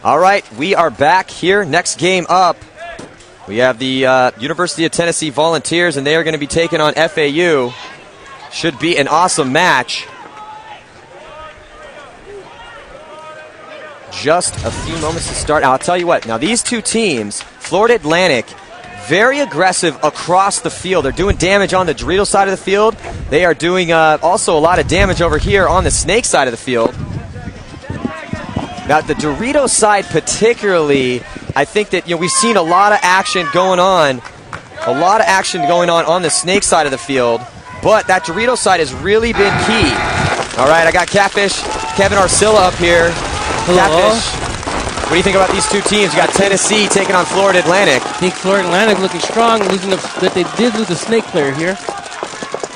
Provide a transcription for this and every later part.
All right, we are back here. Next game up, we have the University of Tennessee Volunteers, and they are going to be taking on FAU. Should be an awesome match. Just a few moments to start. Now, I'll tell you what. Now, these two teams, Florida Atlantic, very aggressive across the field. They're doing damage on the Dorito side of the field. They are doing also a lot of damage over here on the Snake side of the field. Now, the Dorito side particularly, I think that we've seen a lot of action going on. A lot of action going on the Snake side of the field. But that Dorito side has really been key. All right, I got Catfish, Kevin Arcilla up here. Hello. Catfish, what do you think about these two teams? You got Tennessee taking on Florida Atlantic. I think Florida Atlantic looking strong, but they did lose a Snake player here.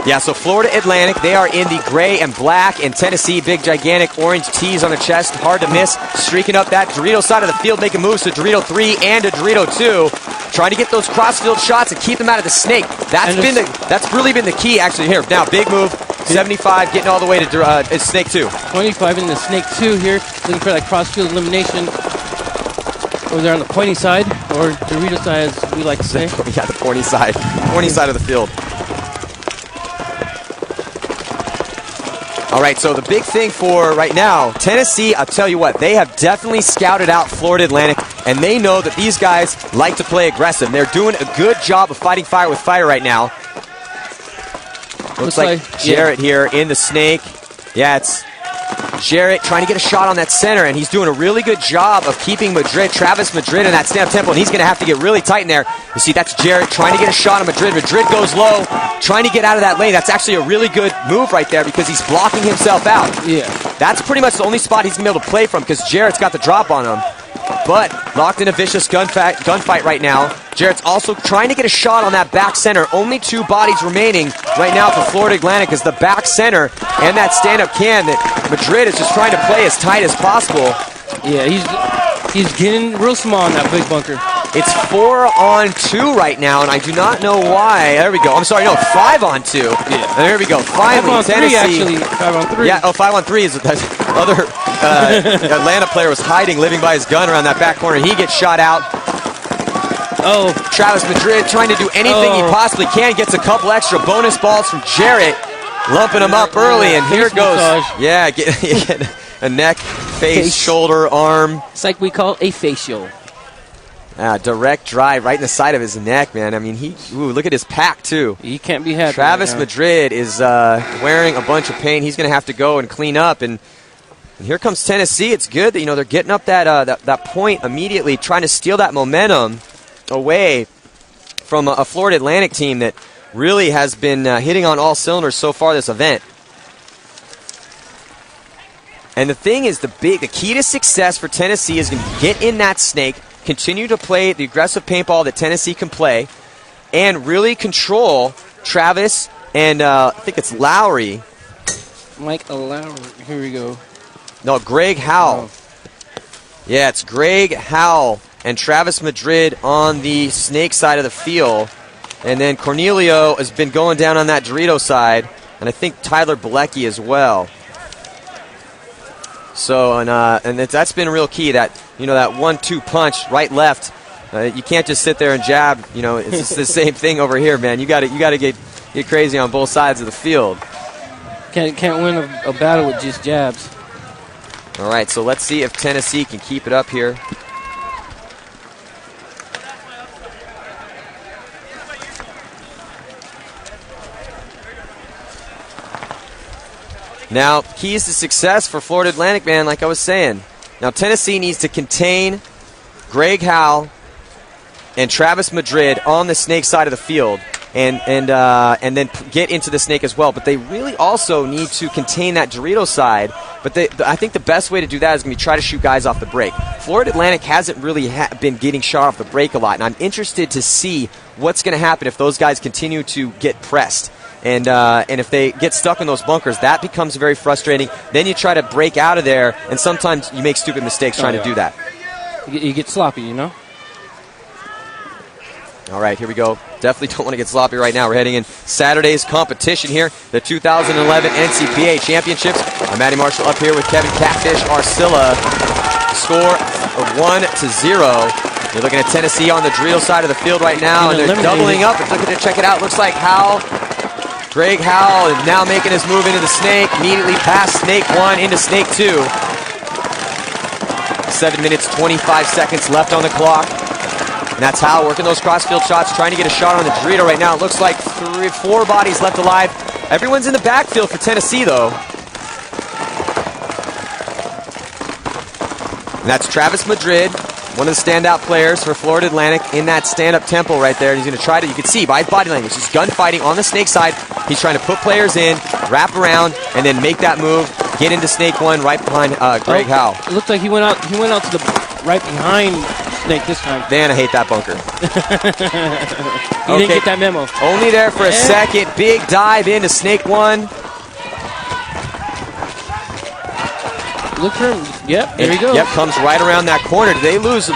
Yeah, so Florida Atlantic, they are in the gray and black, and Tennessee, big, gigantic orange tees on the chest, hard to miss, streaking up that Dorito side of the field, making moves to Dorito 3 and to Dorito 2, trying to get those cross-field shots and keep them out of the Snake. That's really been the key, actually, here. Now, big move, 75, getting all the way to Snake 2. 25 in the Snake 2 here, looking for that cross-field elimination over there on the pointy side, or Dorito side, as we like to say. Yeah, the pointy side of the field. All right, so the big thing for right now, Tennessee, I'll tell you what, they have definitely scouted out Florida Atlantic, and they know that these guys like to play aggressive. They're doing a good job of fighting fire with fire right now. Looks like Jarrett here in the Snake. Yeah, it's Jarrett trying to get a shot on that center, and he's doing a really good job of keeping Travis Madrid in that stand-up tempo, and he's going to have to get really tight in there. You see, that's Jarrett trying to get a shot on Madrid. Madrid goes low, trying to get out of that lane. That's actually a really good move right there because he's blocking himself out. Yeah. That's pretty much the only spot he's going to be able to play from because Jarrett's got the drop on him. But locked in a vicious gunfight right now. Jarrett's also trying to get a shot on that back center. Only two bodies remaining right now for Florida Atlantic is the back center and that stand-up can that Madrid is just trying to play as tight as possible. Yeah, he's getting real small in that big bunker. It's 4-on-2 right now, and I do not know why. There we go. I'm sorry, no, 5-on-2. Yeah. There we go. Finally, 5-on-3 Tennessee. actually. 5-on-3. Yeah, 5-on-3 is the other Atlanta player was hiding, living by his gun around that back corner. He gets shot out. Oh. Travis Madrid trying to do anything he possibly can. Gets a couple extra bonus balls from Jarrett, lumping him up early, and here it goes. Yeah, get a neck, face, shoulder, arm. It's like we call a facial. Direct drive right in the side of his neck, man. I mean, look at his pack, too. He can't be happy. Travis Madrid is wearing a bunch of paint. He's going to have to go and clean up. And here comes Tennessee. It's good that, they're getting up that point immediately, trying to steal that momentum away from a Florida Atlantic team that really has been hitting on all cylinders so far this event. And the thing is, the key to success for Tennessee is going to get in that Snake, continue to play the aggressive paintball that Tennessee can play, and really control Travis and I think it's Lowry. Mike Lowry. Here we go. No, Greg Howell. Yeah, it's Greg Howell and Travis Madrid on the Snake side of the field. And then Cornelio has been going down on that Dorito side, and I think Tyler Bilecki as well. So, that's been real key, that 1-2 punch, right, left. You can't just sit there and jab. It's the same thing over here, man. You got to get crazy on both sides of the field. Can't win a battle with just jabs. All right, so let's see if Tennessee can keep it up here. Now, keys to success for Florida Atlantic, man, like I was saying. Now, Tennessee needs to contain Greg Howell and Travis Madrid on the Snake side of the field and then get into the Snake as well. But they really also need to contain that Dorito side. But I think the best way to do that is going to be try to shoot guys off the break. Florida Atlantic hasn't really been getting shot off the break a lot, and I'm interested to see what's going to happen if those guys continue to get pressed. And if they get stuck in those bunkers, that becomes very frustrating. Then you try to break out of there, and sometimes you make stupid mistakes trying to do that. You get sloppy, All right, here we go. Definitely don't want to get sloppy right now. We're heading in Saturday's competition here, the 2011 NCPA Championships. I'm Matty Marshall up here with Kevin Catfish Arcilla. Score 1-0. You're looking at Tennessee on the Dorito side of the field right now, and they're doubling up. If looking to check it out, looks like Greg Howell is now making his move into the snake, immediately past snake 1 into snake 2. 7 minutes, 25 seconds left on the clock. And that's Howell working those crossfield shots, trying to get a shot on the Dorito right now. It looks like 4 bodies left alive. Everyone's in the backfield for Tennessee, though. And that's Travis Madrid, one of the standout players for Florida Atlantic in that stand-up tempo right there. And he's going to try to, you can see by his body language, he's gunfighting on the snake side. He's trying to put players in, wrap around, and then make that move, get into snake 1 right behind Greg Howell. It looked like he went out to the right behind snake this time. Man, I hate that bunker. He didn't get that memo. Only there for a second. Big dive into snake 1. Look for him. Yep, there he goes. Yep, comes right around that corner. Did they lose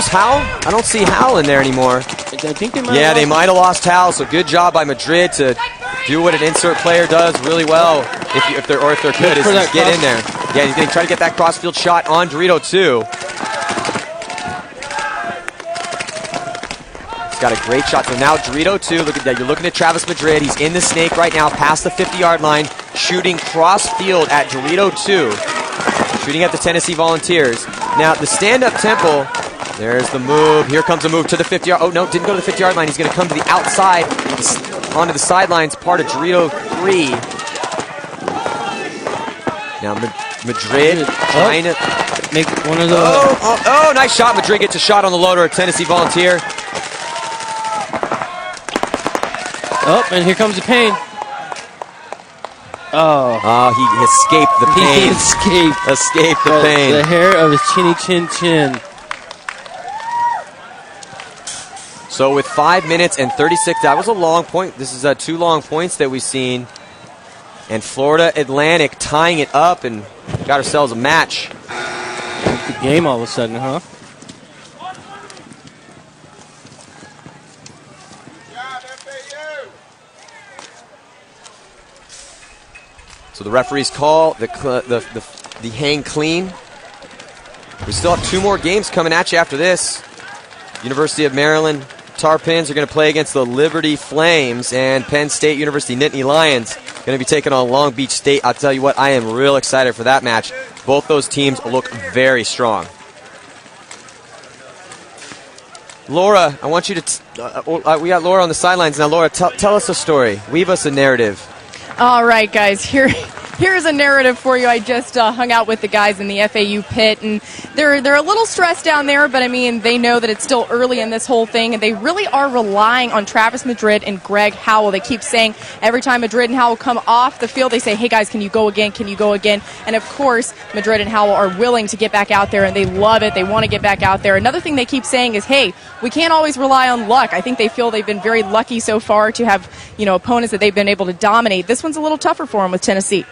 Howell? I don't see Howell in there anymore. I think they might. Yeah, they might have lost Howell. So good job by Madrid to do what an insert player does really well. If they're good, is just get in there. Yeah, he's going to try to get that crossfield shot on Dorito too. He's got a great shot. So now Dorito too. Look at that. You're looking at Travis Madrid. He's in the snake right now, past the 50-yard line, shooting cross field at Dorito 2. Shooting at the Tennessee Volunteers. Now, the stand-up tempo, there's the move. Here comes a move to the 50-yard. Oh, no, didn't go to the 50-yard line. He's going to come to the outside, onto the sidelines, part of Dorito 3. Now, Madrid trying to make one of those. Oh, nice shot. Madrid gets a shot on the loader, a Tennessee Volunteer. Oh, and here comes the pain. Oh, he escaped the pain. He escaped the pain. The hair of his chinny chin. So with 5 minutes and 36, that was a long point. This is 2 long points that we've seen. And Florida Atlantic tying it up and got ourselves a match. Good game all of a sudden, huh? So the referees call the hang clean. We still have 2 more games coming at you after this. University of Maryland Tarpons are going to play against the Liberty Flames, and Penn State University Nittany Lions going to be taking on Long Beach State. I'll tell you what, I am real excited for that match. Both those teams look very strong. Laura, I want you to, we got Laura on the sidelines now. Laura, tell us a story. Weave us a narrative. All right, guys, here's a narrative for you. I just hung out with the guys in the FAU pit, and they're a little stressed down there, but I mean, they know that it's still early in this whole thing, and they really are relying on Travis Madrid and Greg Howell. They keep saying every time Madrid and Howell come off the field, they say, hey guys, can you go again? Can you go again? And of course, Madrid and Howell are willing to get back out there, and they love it. They want to get back out there. Another thing they keep saying is, hey, we can't always rely on luck. I think they feel they've been very lucky so far to have, opponents that they've been able to dominate. This one's a little tougher for them with Tennessee.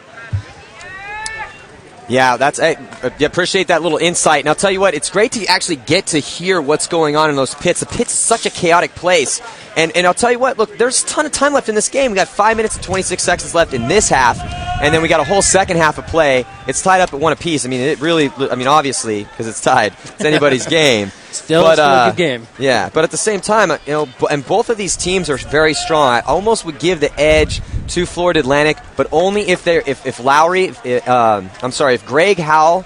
Yeah, I appreciate that little insight. And I'll tell you what, it's great to actually get to hear what's going on in those pits. The pit's such a chaotic place. And I'll tell you what, look, there's a ton of time left in this game. We got 5 minutes and 26 seconds left in this half, and then we got a whole second half of play. It's tied up at 1 apiece. I mean, obviously, because it's tied, it's anybody's game. Still a good game. Yeah, but at the same time, and both of these teams are very strong. I almost would give the edge to Florida Atlantic, but only if Greg Howell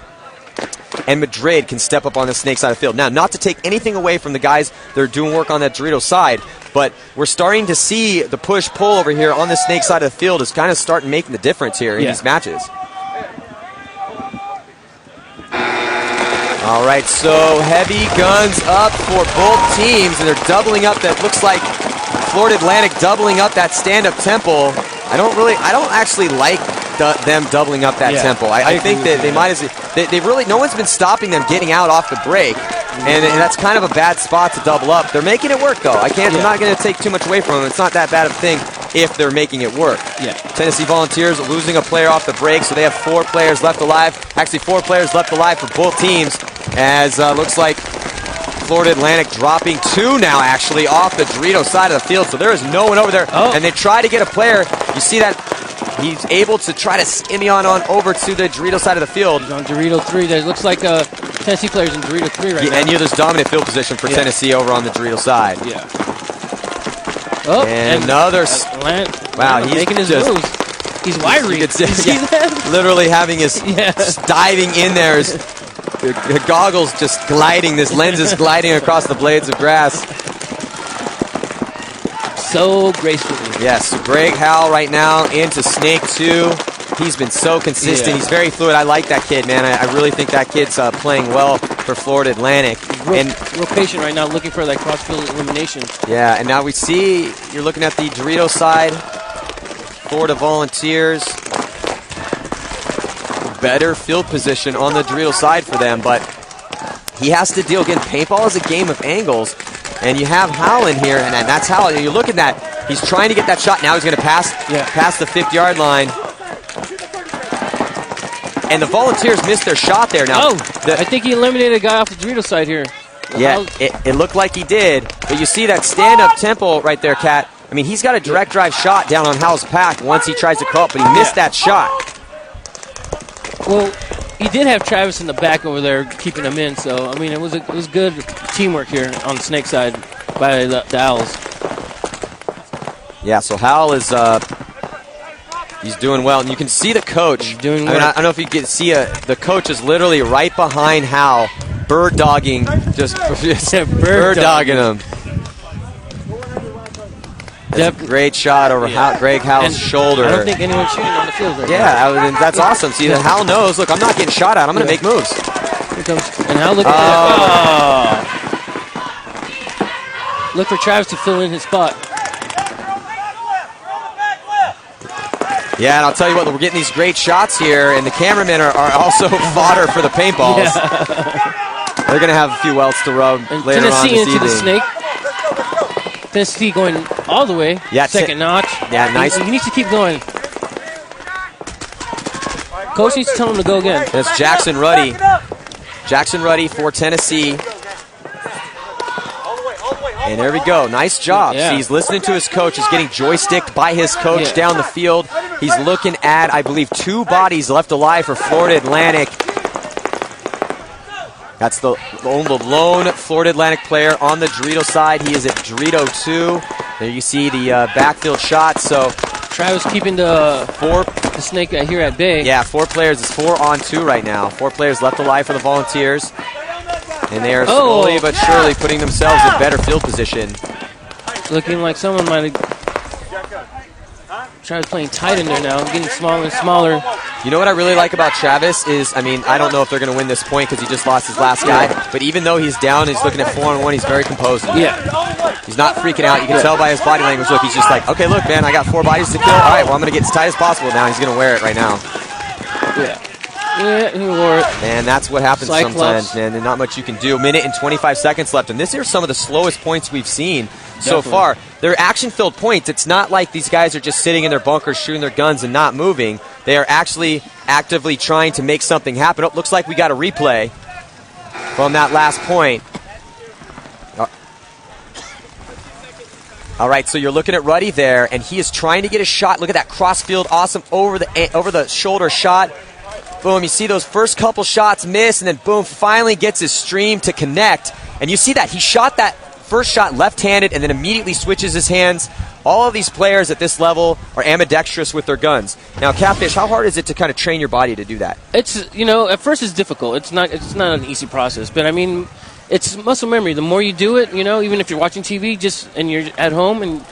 and Madrid can step up on the snake side of the field. Now, not to take anything away from the guys that are doing work on that Dorito side, but we're starting to see the push-pull over here on the snake side of the field is kind of starting making the difference here in these matches. All right, so heavy guns up for both teams, and they're doubling up. That looks like Florida Atlantic doubling up that stand-up tempo. I don't actually like them doubling up that tempo. I think that they might they really, no one's been stopping them getting out off the break, and that's kind of a bad spot to double up. They're making it work though. I'm not going to take too much away from them. It's not that bad of a thing if they're making it work. Yeah. Tennessee Volunteers losing a player off the break, so they have 4 players left alive. Actually, 4 players left alive for both teams, as looks like Florida Atlantic dropping 2 now, actually, off the Dorito side of the field. So there is no one over there. And they try to get a player. You see that he's able to try to skimmy on over to the Dorito side of the field. He's on Dorito 3. There looks like Tennessee players in Dorito 3 right now. And there's dominant field position for Tennessee over on the Dorito side. Yeah. Oh, and another. Wow, he's making his moves. He's wiry. You see that? Literally having his just diving in there. His goggles just gliding. This lens is gliding across the blades of grass. So gracefully. Yes, Greg Howell right now into Snake 2. He's been so consistent. Yeah. He's very fluid. I like that kid, man. I really think that kid's playing well for Florida Atlantic. Real patient right now, looking for that cross-field elimination. Yeah, and now we see, you're looking at the Dorito side. Florida Volunteers. Better field position on the Dorito side for them, but he has to deal. Again, paintball is a game of angles, and you have Howell in here, and that's how you look at that. He's trying to get that shot. Now he's going to pass the 50-yard line. And the Volunteers missed their shot there. Now, I think he eliminated a guy off the Dorito side here. Yeah, it looked like he did. But you see that stand-up tempo right there, Kat. I mean, he's got a direct drive shot down on Howell's pack once he tries to crawl up, but he missed that shot. Well, he did have Travis in the back over there keeping him in. So, I mean, it was good teamwork here on the Snake side by the Owls. Yeah, so Howell is... he's doing well, and you can see the coach. I don't know if you can see the coach is literally right behind Howell, bird dogging, just bird dogging him. That's a great shot over Greg Howell's shoulder. I don't think anyone's shooting on the field right now. Yeah, that's awesome. See, Howell knows, look, I'm not getting shot at. I'm going to make moves. Here comes, and Howell look look for Travis to fill in his spot. Yeah, and I'll tell you what, we're getting these great shots here, and the cameramen are also fodder for the paintballs. Yeah. They're going to have a few welts to rub later on this evening. Tennessee into the Snake. Tennessee going all the way. Yeah, second notch. Yeah, nice. He needs to keep going. Coach needs to tell him to go again. That's Jackson Ruddy. Jackson Ruddy for Tennessee. And there we go. Nice job. Yeah. See, he's listening to his coach. He's getting joysticked by his coach down the field. He's looking at, I believe, 2 bodies left alive for Florida Atlantic. That's the lone Florida Atlantic player on the Dorito side. He is at Dorito 2. There you see the backfield shot. So Travis keeping the Snake here at bay. Yeah, 4 players. It's 4 on 2 right now. 4 players left alive for the Volunteers. And they are slowly but surely putting themselves in better field position. Looking like someone might have Travis playing tight in there now, getting smaller and smaller. You know what I really like about Travis is, I mean, I don't know if they're going to win this point because he just lost his last guy, but even though he's down, he's looking at 4-on-1, he's very composed. Yeah. He's not freaking out. You can tell by his body language. Look, he's just like, okay, look, man, I got 4 bodies to kill. All right, well, I'm going to get as tight as possible now. He's going to wear it right now. Yeah, he wore it. And that's what happens sometimes, man, and not much you can do. 1 minute and 25 seconds left, and this is some of the slowest points we've seen so far. They're action-filled points. It's not like these guys are just sitting in their bunkers shooting their guns and not moving. They are actually actively trying to make something happen. Oh, looks like we got a replay from that last point. All right, so you're looking at Ruddy there, and he is trying to get a shot. Look at that cross-field, awesome, over the shoulder shot. Boom, you see those first couple shots miss, and then boom, finally gets his stream to connect. And you see that. He shot that first shot left-handed and then immediately switches his hands. All of these players at this level are ambidextrous with their guns. Now, Catfish, how hard is it to kind of train your body to do that? It's, you know, at first it's difficult. It's not an easy process. But, I mean, it's muscle memory. The more you do it, you know, even if you're watching TV and you're at home and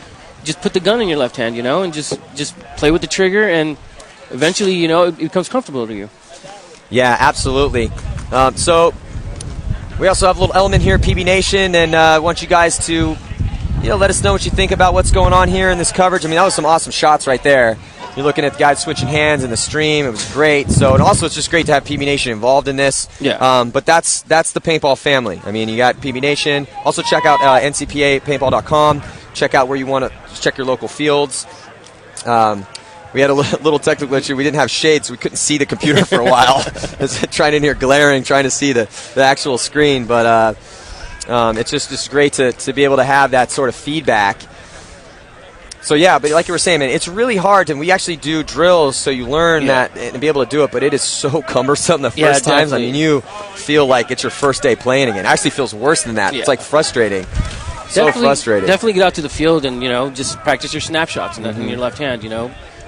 just put the gun in your left hand, you know, and just play with the trigger, and eventually, you know, it becomes comfortable to you. Yeah, absolutely. So we also have a little element here, PB Nation, and I want you guys to, you know, let us know what you think about what's going on here in this coverage. I mean, that was some awesome shots right there. You're looking at the guys switching hands in the stream. It was great. So, and also it's just great to have PB Nation involved in this. Yeah. But that's the paintball family. I mean, you got PB Nation. Also check out NCPA paintball.com. Check out where you want to check your local fields. We had a little technical issue. We didn't have shades, so we couldn't see the computer for a while. Trying in here glaring, trying to see the actual screen. But it's just great to be able to have that sort of feedback. So, yeah, but like you were saying, man, it's really hard, and we actually do drills so you learn that and be able to do it, but it is so cumbersome the first times. I mean, you feel like it's your first day playing again. It actually feels worse than that. It's like frustrating. So frustrating. Definitely get out to the field and, just practice your snapshots in your left hand,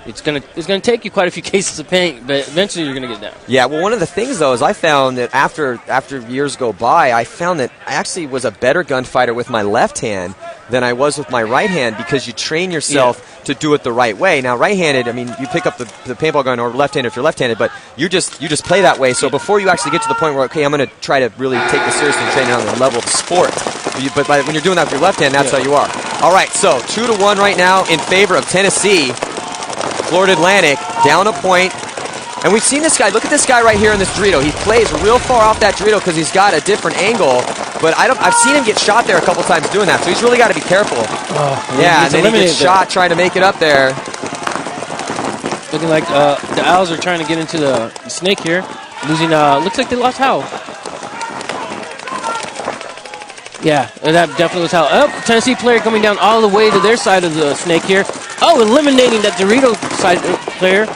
It's gonna take you quite a few cases of paint, but eventually you're gonna get down. Yeah, well, one of the things though is I found that after years go by, I found that I actually was a better gunfighter with my left hand than I was with my right hand because you train yourself to do it the right way. Now, right-handed, I mean, you pick up the paintball gun, or left-handed if you're left-handed, but you just play that way. So before you actually get to the point where, okay, I'm going to try to really take this seriously and train it on the level of sport. But when you're doing that with your left hand, that's how you are. All right, so 2-1 right now in favor of Tennessee. Florida Atlantic down a point. And we've seen this guy. Look at this guy right here in this Dorito. He plays real far off that Dorito because he's got a different angle. But I've seen him get shot there a couple times doing that, so he's really got to be careful. Yeah, and then he gets shot trying to make it up there. Looking like the Owls are trying to get into the snake here. Losing, looks like they lost Howell. Yeah, that definitely was Howell. Oh, Tennessee player coming down all the way to their side of the snake here. Oh, eliminating that Dorito side player.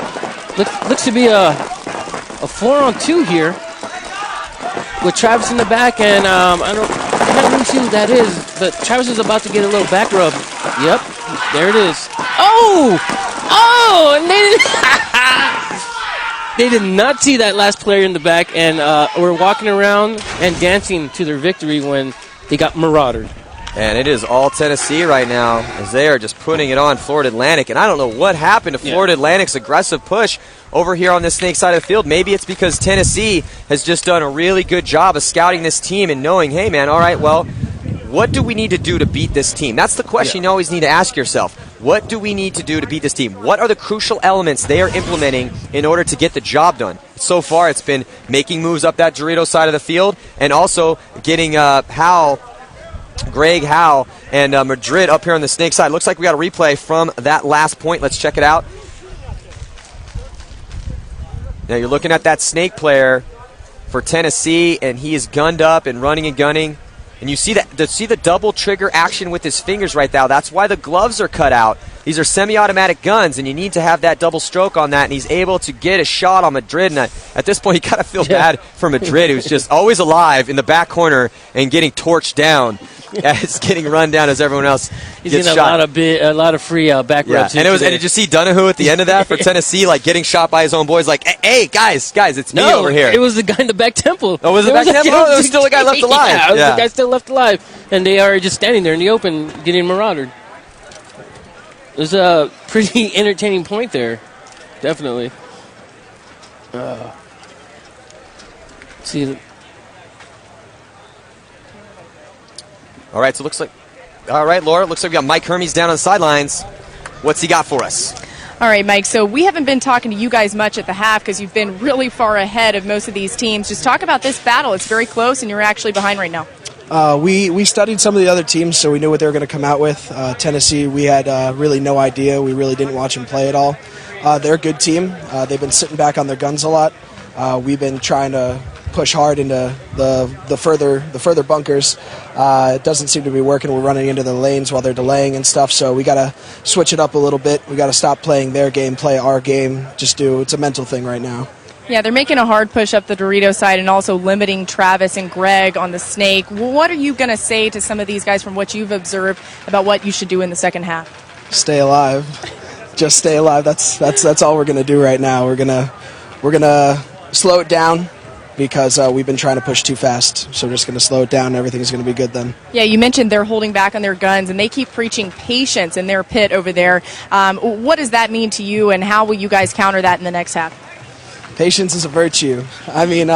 Looks to be a 4-on-2 here with Travis in the back, and I can't really see who that is, but Travis is about to get a little back rub. Yep, there it is. Oh, and they did not see that last player in the back, and were walking around and dancing to their victory when they got maraudered. And it is all Tennessee right now as they are just putting it on Florida Atlantic. And I don't know what happened to Florida Atlantic's aggressive push over here on this snake side of the field. Maybe it's because Tennessee has just done a really good job of scouting this team and knowing, hey, man, all right, well, what do we need to do to beat this team? That's the question you always need to ask yourself. What do we need to do to beat this team? What are the crucial elements they are implementing in order to get the job done? So far, it's been making moves up that Dorito side of the field and also getting Greg Howell and Madrid up here on the snake side. Looks like we got a replay from that last point. Let's check it out. Now you're looking at that snake player for Tennessee, and he is gunned up and running and gunning. And you see the double trigger action with his fingers right now. That's why the gloves are cut out. These are semi-automatic guns, and you need to have that double stroke on that. And he's able to get a shot on Madrid. And at this point, you got to feel bad for Madrid, who's just always alive in the back corner and getting torched down. It's getting run down as everyone else gets shot. A lot of free back rubs. And did you see Donahue at the end of that for Tennessee, like getting shot by his own boys? Like, hey, guys, it's me over here. It was the guy in the back temple. Oh, was it back temple? Oh, there was still a guy left alive. Yeah, the guy still left alive, and they are just standing there in the open, getting maraudered. It was a pretty entertaining point there, definitely. See. All right, so Laura, looks like we got Mike Hermes down on the sidelines. What's he got for us? All right, Mike, so we haven't been talking to you guys much at the half because you've been really far ahead of most of these teams. Just talk about this battle. It's very close, and you're actually behind right now. We studied some of the other teams, so we knew what they were going to come out with. Tennessee, we had really no idea. We really didn't watch them play at all. They're a good team. They've been sitting back on their guns a lot. We've been trying to push hard into the further bunkers. It doesn't seem to be working. We're running into the lanes while they're delaying and stuff, so we got to switch it up a little bit. We got to stop playing their game, play our game. It's a mental thing right now. Yeah, they're making a hard push up the Dorito side and also limiting Travis and Greg on the snake. What are you going to say to some of these guys from what you've observed about what you should do in the second half? Stay alive. Just stay alive. That's all we're going to do right now. We're gonna slow it down because we've been trying to push too fast. So we're just going to slow it down and everything's going to be good then. Yeah, you mentioned they're holding back on their guns and they keep preaching patience in their pit over there. What does that mean to you and how will you guys counter that in the next half? Patience is a virtue. I mean,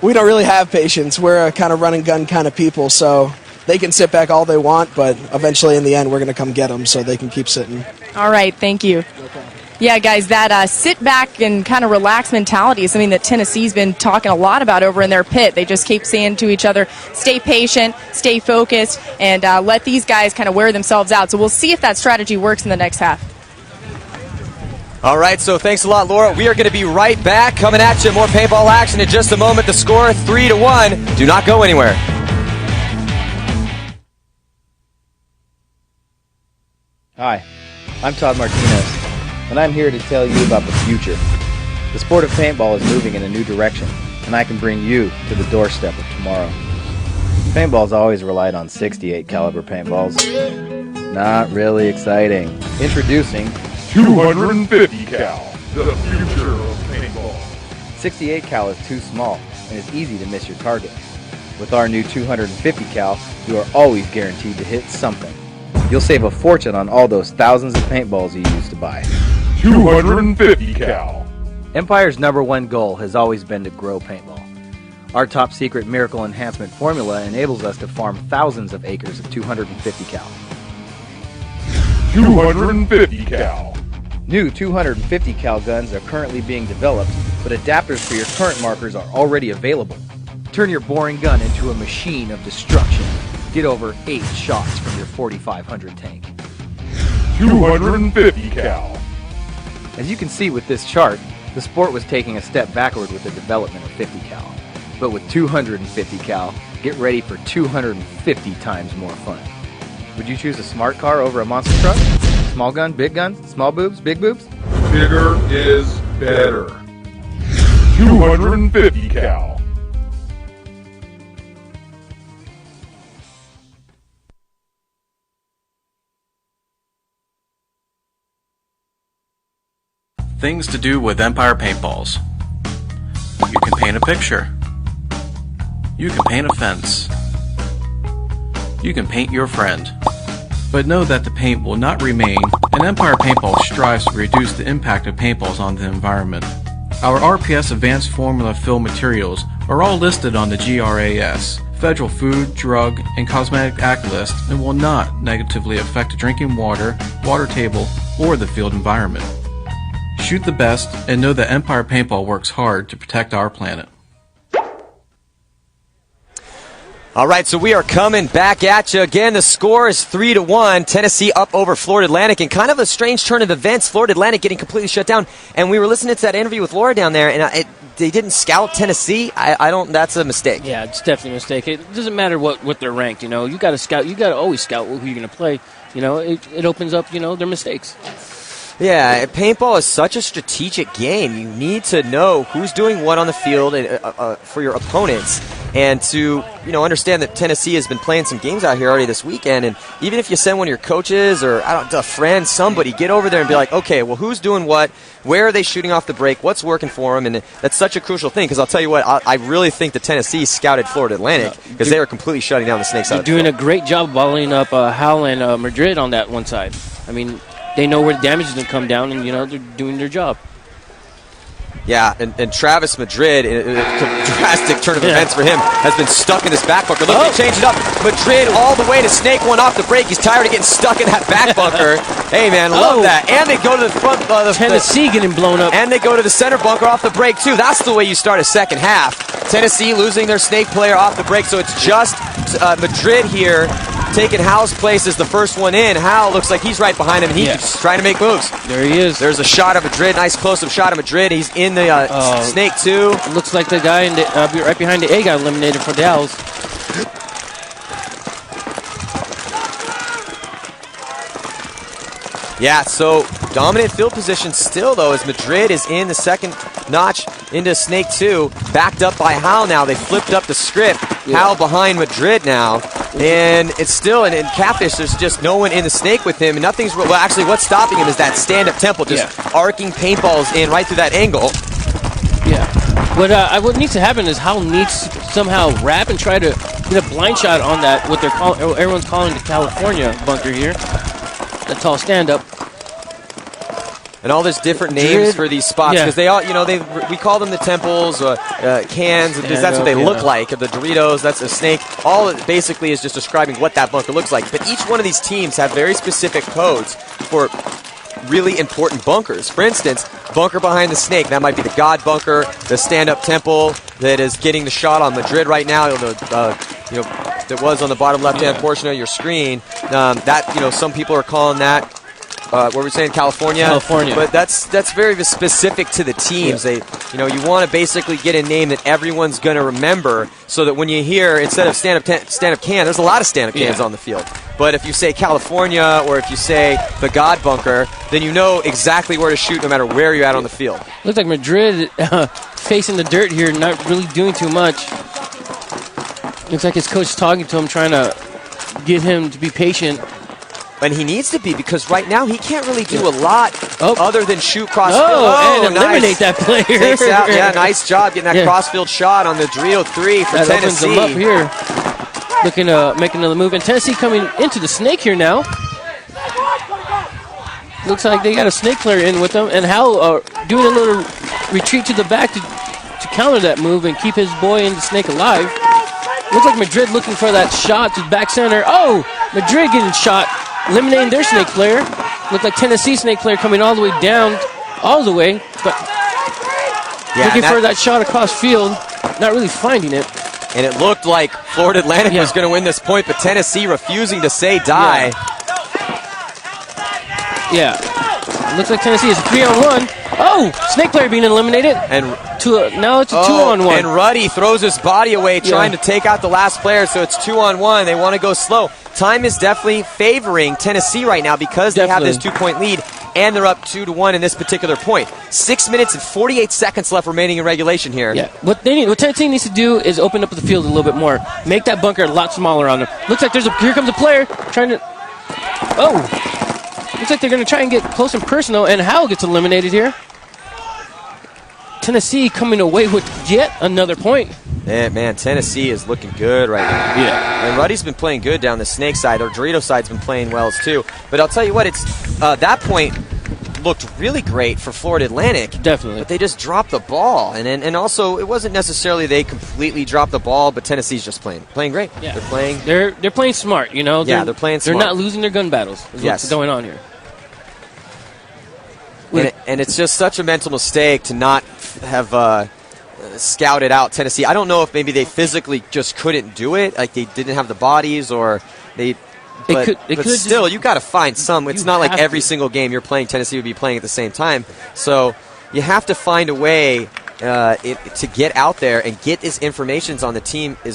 we don't really have patience. We're a kind of run and gun kind of people, so they can sit back all they want, but eventually in the end we're going to come get them so they can keep sitting. All right, thank you. Okay. Yeah, guys, that sit back and kind of relax mentality is something that Tennessee's been talking a lot about over in their pit. They just keep saying to each other, stay patient, stay focused, and let these guys kind of wear themselves out. So we'll see if that strategy works in the next half. All right, so thanks a lot, Laura. We are going to be right back, coming at you. More paintball action in just a moment. The score, 3-1. Do not go anywhere. Hi, I'm Todd Martinez, and I'm here to tell you about the future. The sport of paintball is moving in a new direction, and I can bring you to the doorstep of tomorrow. Paintball's always relied on 68 caliber paintballs. Not really exciting. Introducing 250 cal, the future of paintball. 68 cal is too small, and it's easy to miss your target. With our new 250 cal, you are always guaranteed to hit something. You'll save a fortune on all those thousands of paintballs you used to buy. 250 cal. Empire's #1 goal has always been to grow paintball. Our top secret miracle enhancement formula enables us to farm thousands of acres of 250 cal. 250 cal. New 250 cal guns are currently being developed, but adapters for your current markers are already available. Turn your boring gun into a machine of destruction. Get over 8 shots from your 4500 tank. 250 cal. As you can see with this chart, the sport was taking a step backward with the development of 50 cal. But with 250 cal, get ready for 250 times more fun. Would you choose a smart car over a monster truck? Small gun, big gun, small boobs, big boobs? Bigger is better. 250 cal. Things to do with Empire paintballs. You can paint a picture. You can paint a fence. You can paint your friend. But know that the paint will not remain, and Empire Paintball strives to reduce the impact of paintballs on the environment. Our RPS Advanced Formula Fill materials are all listed on the GRAS, Federal Food, Drug, and Cosmetic Act list, and will not negatively affect the drinking water, water table, or the field environment. Shoot the best, and know that Empire Paintball works hard to protect our planet. All right, so we are coming back at you again. The score is 3-1. Tennessee up over Florida Atlantic, and kind of a strange turn of events. Florida Atlantic getting completely shut down. And we were listening to that interview with Laura down there, and they didn't scout Tennessee. I don't. That's a mistake. Yeah, it's definitely a mistake. It doesn't matter what they're ranked. You know, you got to scout. You got to always scout who you're going to play. You know, it opens up their mistakes. Yeah, paintball is such a strategic game. You need to know who's doing what on the field for your opponents, and to understand that Tennessee has been playing some games out here already this weekend. And even if you send one of your coaches or a friend, somebody, get over there and be like, okay, well, who's doing what? Where are they shooting off the break? What's working for them? And that's such a crucial thing, because I'll tell you what, I really think that Tennessee scouted Florida Atlantic, because they are completely shutting down the snake side. They're doing a great job of balling up Hal and Madrid on that one side. I mean, they know where the damage is going to come down, and they're doing their job. Yeah, and Travis Madrid, a drastic turn of events for him, has been stuck in this back bunker. Look, they change it up. Madrid all the way to snake one off the break. He's tired of getting stuck in that back bunker. Hey, man, love that. And they go to the front. Tennessee getting blown up. And they go to the center bunker off the break, too. That's the way you start a second half. Tennessee losing their snake player off the break, so it's just Madrid here taking Hal's place as the first one in. Hal looks like he's right behind him, and he's trying to make moves. There he is. There's a shot of Madrid, nice close-up shot of Madrid. He's in the snake, too. Looks like the guy right behind the A got eliminated for the Owls. Yeah, so dominant field position still, though, as Madrid is in the second notch into Snake 2. Backed up by Hal now. They flipped up the script. Yeah. Hal behind Madrid now. And it's still, in Catfish, there's just no one in the Snake with him. And nothing's, well, actually, what's stopping him is that stand-up temple, just arcing paintballs in right through that angle. Yeah. What needs to happen is Hal needs to somehow wrap and try to get a blind shot on that, what everyone's calling the California bunker here. A tall stand-up. And all these different names for these spots, because they all, we call them the temples, cans, because that's what they look like. The Doritos, that's a snake. All it basically is just describing what that bunker looks like. But each one of these teams have very specific codes for really important bunkers. For instance, bunker behind the snake, that might be the God bunker, the stand-up temple that is getting the shot on Madrid right now. That was on the bottom left-hand portion of your screen. Some people are calling that what were we saying, California? California. But that's very specific to the teams. Yeah. You want to basically get a name that everyone's going to remember, so that when you hear instead of stand-up can, there's a lot of stand-up cans on the field. But if you say California or if you say the God Bunker, then you know exactly where to shoot no matter where you're at on the field. Looks like Madrid facing the dirt here, not really doing too much. Looks like his coach is talking to him, trying to get him to be patient. And he needs to be, because right now he can't really do a lot other than shoot crossfield. And eliminate that player. Takes out, nice job getting that crossfield shot on the Drio 3 for Tennessee. Opens them up here. Looking to make another move. And Tennessee coming into the snake here now. Looks like they got a snake player in with them. And Hal doing a little retreat to the back to counter that move and keep his boy in the snake alive. Looks like Madrid looking for that shot to back center. Oh, Madrid getting shot, eliminating their snake player. Looked like Tennessee snake player coming all the way down, all the way, but looking for that shot across field, not really finding it. And it looked like Florida Atlantic was going to win this point, but Tennessee refusing to say die. Looks like Tennessee is a 3-on-1. Oh, snake player being eliminated. And now it's a 2-on-1. And Ruddy throws his body away trying to take out the last player, so it's 2-on-1. They want to go slow. Time is definitely favoring Tennessee right now because they have this 2-point lead, and they're up 2-1 in this particular point. 6 minutes and 48 seconds left remaining in regulation here. Yeah, what Tennessee needs to do is open up the field a little bit more. Make that bunker a lot smaller on them. Looks like here comes a player trying to... Looks like they're going to try and get close and personal, and Howell gets eliminated here. Tennessee coming away with yet another point. Yeah, man, Tennessee is looking good right now. Yeah. And Ruddy's been playing good down the snake side. Or Dorito side's been playing well as too. But I'll tell you what, it's that point looked really great for Florida Atlantic. Definitely. But they just dropped the ball. And also, it wasn't necessarily they completely dropped the ball, but Tennessee's just playing great. Yeah. They're playing smart, you know. They're playing smart. They're not losing their gun battles. Is what's going on here. And it's just such a mental mistake to not have scouted out Tennessee. I don't know if maybe they physically just couldn't do it, like they didn't have the bodies, or they. But still, you got to find some. It's not like every single game you're playing Tennessee would be playing at the same time. So you have to find a way to get out there and get as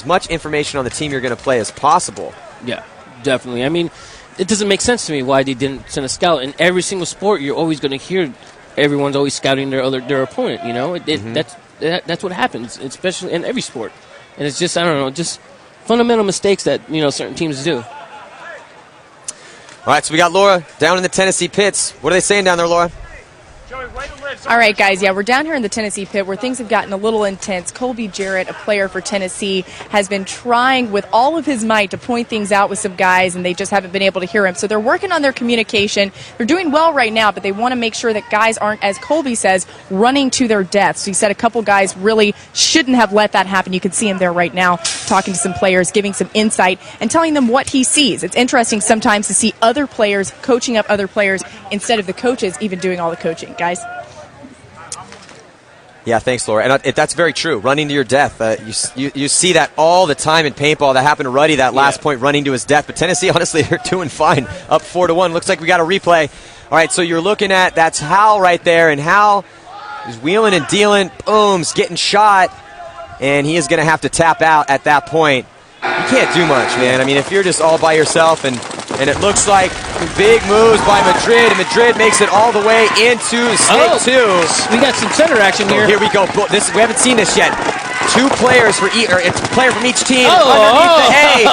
much information on the team you're going to play as possible. Yeah, definitely. I mean, it doesn't make sense to me why they didn't send a scout. In every single sport, you're always going to hear everyone's always scouting their opponent. You know, that's what happens, especially in every sport. And it's just, I don't know, just fundamental mistakes that certain teams do. All right, so we got Laura down in the Tennessee pits. What are they saying down there, Laura? All right, guys, we're down here in the Tennessee pit where things have gotten a little intense. Colby Jarrett, a player for Tennessee, has been trying with all of his might to point things out with some guys, and they just haven't been able to hear him. So they're working on their communication. They're doing well right now, but they want to make sure that guys aren't, as Colby says, running to their death. So he said a couple guys really shouldn't have let that happen. You can see him there right now talking to some players, giving some insight, and telling them what he sees. It's interesting sometimes to see other players coaching up other players instead of the coaches even doing all the coaching. Guys? Yeah, thanks, Laura. And that's very true. Running to your death. You see that all the time in paintball. That happened to Ruddy, that last point, running to his death. But Tennessee, honestly, they're doing fine. Up 4-1. Looks like we got a replay. All right, so you're looking at, that's Hal right there. And Hal is wheeling and dealing. Boom's getting shot. And he is going to have to tap out at that point. You can't do much, man. I mean, if you're just all by yourself and it looks like big moves by Madrid, and Madrid makes it all the way into Snake 2. We got some center action here. Here we go. We haven't seen this yet. Two players for each, or it's a player from each team underneath the hay.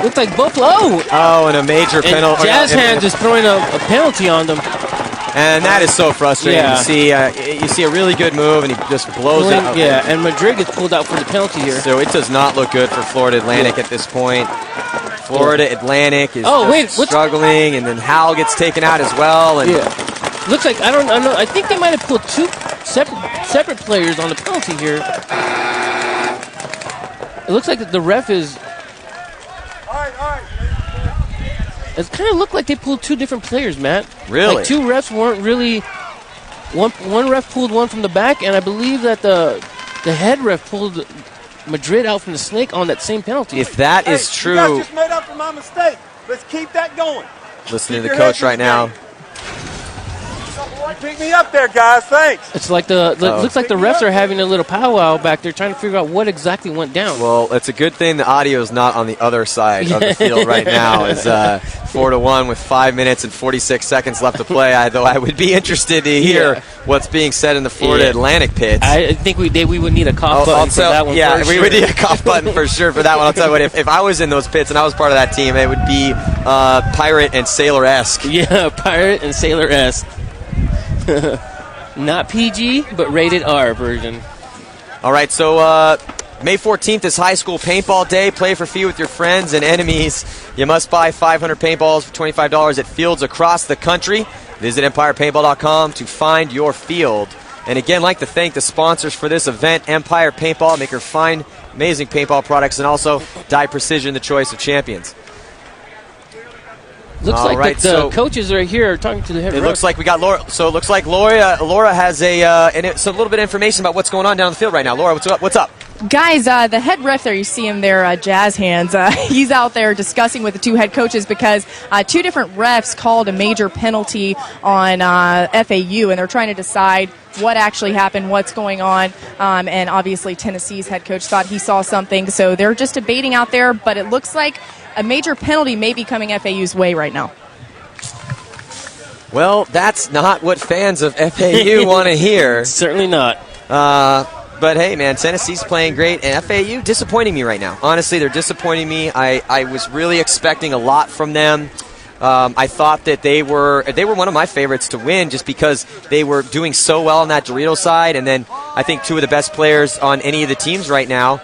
Looks like both. And a major penalty. Jazz Hands is throwing a penalty on them. And that is so frustrating. You see a really good move, and he just blows it up. Yeah, and Madrid gets pulled out for the penalty here. So it does not look good for Florida Atlantic at this point. Florida Atlantic is struggling, and then Hal gets taken out as well. And looks like I don't know. I think they might have pulled two separate players on the penalty here. It looks like the ref is. It kind of looked like they pulled two different players, Matt. Really? Like two refs weren't really. One ref pulled one from the back, and I believe that the head ref pulled Madrid out from the snake on that same penalty. If that is true, You guys just made up for my mistake. Let's keep that going. Listening to the coach right now. Pick me up there, guys. Thanks. It's like looks like the refs are having a little powwow back there, trying to figure out what exactly went down. Well, it's a good thing the audio is not on the other side of the field right now. It's 4-1 with 5 minutes and 46 seconds left to play. Though I would be interested to hear what's being said in the Florida Atlantic pits. I think we would need a cough button for that one. Yeah, we sure. would need a cough button for sure for that one. I'll tell you what, if I was in those pits and I was part of that team, it would be pirate and sailor-esque. Yeah, pirate and sailor-esque. Not PG, but rated R version. All right, so May 14th is High School Paintball Day. Play for free with your friends and enemies. You must buy 500 paintballs for $25 at fields across the country. Visit EmpirePaintball.com to find your field. And again, I'd like to thank the sponsors for this event, Empire Paintball, maker fine, amazing paintball products, and also Dye Precision, the choice of champions. Looks All like right, the coaches are here talking to the head It ref. looks like we got Laura. So it looks like Laura has a little bit of information about what's going on down the field right now. Laura, what's up? Guys, the head ref there, you see him there, Jazz Hands. He's out there discussing with the two head coaches because two different refs called a major penalty on FAU, and they're trying to decide what actually happened, what's going on. And obviously Tennessee's head coach thought he saw something, so they're just debating out there, but it looks like a major penalty may be coming FAU's way right now. Well, that's not what fans of FAU want to hear. Certainly not. But hey, man, Tennessee's playing great, and FAU disappointing me right now. Honestly, they're disappointing me. I was really expecting a lot from them. I thought that they were one of my favorites to win just because they were doing so well on that Dorito side, and then I think two of the best players on any of the teams right now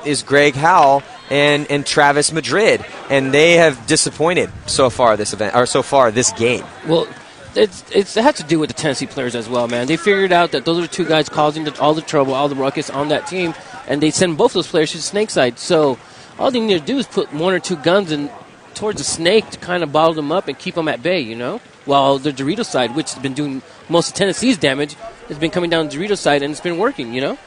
is Greg Howell and Travis Madrid, and they have disappointed so far this game. Well, it has to do with the Tennessee players as well, man. They figured out that those are two guys causing all the trouble, all the ruckus on that team, and they send both those players to the snake side. So all they need to do is put one or two guns in towards the snake to kind of bottle them up and keep them at bay, you know? While the Dorito side, which has been doing most of Tennessee's damage, has been coming down the Dorito side, and it's been working, you know?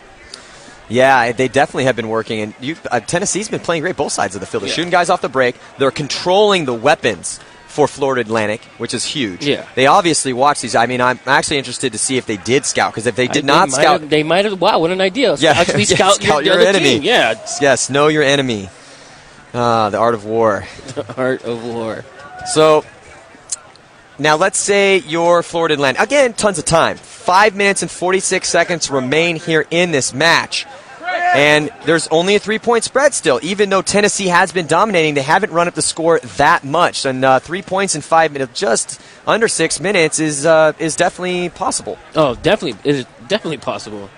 Yeah, they definitely have been working, and Tennessee's been playing great both sides of the field. They're shooting guys off the break. They're controlling the weapons for Florida Atlantic, which is huge. Yeah. They obviously watch these. I mean, I'm actually interested to see if they did scout, because if they did not scout... They might have... Wow, what an idea. Yeah, actually scout your other enemy. Team. Yeah. Yes, know your enemy. The art of war. The art of war. So, now let's say you're Florida Atlantic. Again, tons of time. 5 minutes and 46 seconds remain here in this match. And there's only a 3-point spread still. Even though Tennessee has been dominating, they haven't run up the score that much. And 3 points in 5 minutes, just under 6 minutes, is definitely possible. Oh, definitely. It is definitely possible.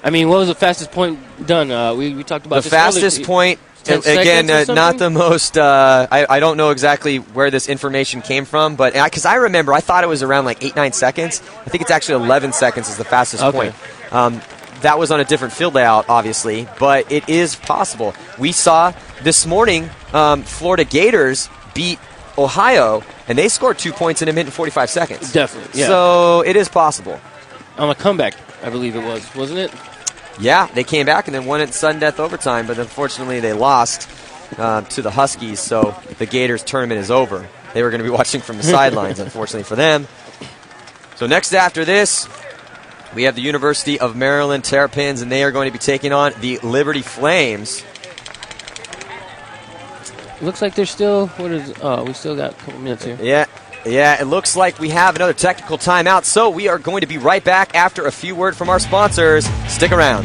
I mean, what was the fastest point done? We talked about the fastest point. Again, not the most. I don't know exactly where this information came from, but because I remember, I thought it was around like 8-9 seconds. I think it's actually 11 seconds is the fastest point. That was on a different field layout, obviously, but it is possible. We saw this morning Florida Gators beat Ohio, and they scored 2 points in a minute and 45 seconds. Definitely, yeah. So it is possible. On a comeback, I believe it was, wasn't it? Yeah, they came back and then won it in sudden death overtime, but unfortunately they lost to the Huskies, so the Gators tournament is over. They were going to be watching from the sidelines, unfortunately for them. So next after this, we have the University of Maryland Terrapins, and they are going to be taking on the Liberty Flames. Looks like they're still, we still got a couple minutes here. Yeah, it looks like we have another technical timeout, so we are going to be right back after a few words from our sponsors. Stick around.